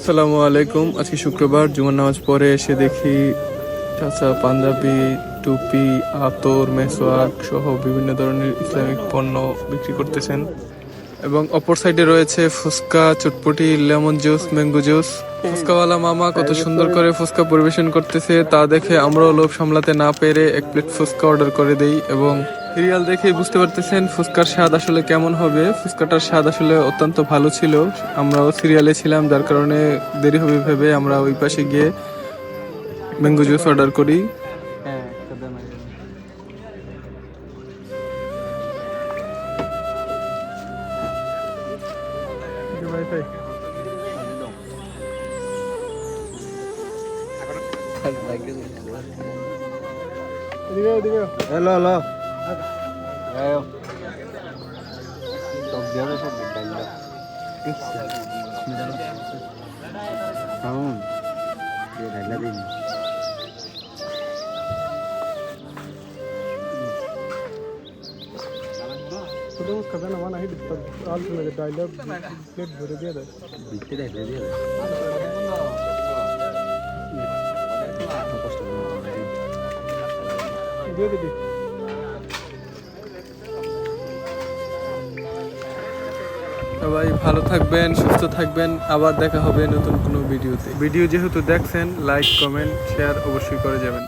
আসসালামু আলাইকুম। আজকে শুক্রবার, জুমার নামাজ পড়ে এসে দেখি চাচা পাঞ্জাবি, টুপি, আতর, মেসওয়াক সহ বিভিন্ন ধরনের ইসলামিক পণ্য বিক্রি করতেছেন। এবং অপর সাইডে রয়েছে ফুচকা, চটপটি, লেমন জুস, ম্যাঙ্গো জুস। ফুচকাওয়ালা মামা কত সুন্দর করে ফুচকা পরিবেশন করতেছে তা দেখে আমরাও লোভ সামলাতে না পেরে এক প্লেট ফুচকা অর্ডার করে দেই। এবং সিরিয়াল দেখে বুঝতে পারতেছেন ফুচকার স্বাদ আসলে কেমন হবে। ফুচকাটার স্বাদ আসলে অত্যন্ত ভালো ছিল। আমরাও সিরিয়ালে ছিলাম, যার কারণে দেরি হবে ভেবে আমরা ওই পাশে গিয়ে ম্যাঙ্গো জুস অর্ডার করি। Halo, halo. Ayo. Tog dia ko sa bigala. Kamu. Dia dah din. तो उसका गाना वाना हिट आलू में डायलॉग प्लेट भर दिया था Bitte dah dia. दे दे সবাই ভালো থাকবেন, সুস্থ থাকবেন। আবার দেখা হবে নতুন কোনো ভিডিওতে। ভিডিও যেহেতু দেখছেন, লাইক, কমেন্ট, শেয়ার অবশ্যই করে যাবেন।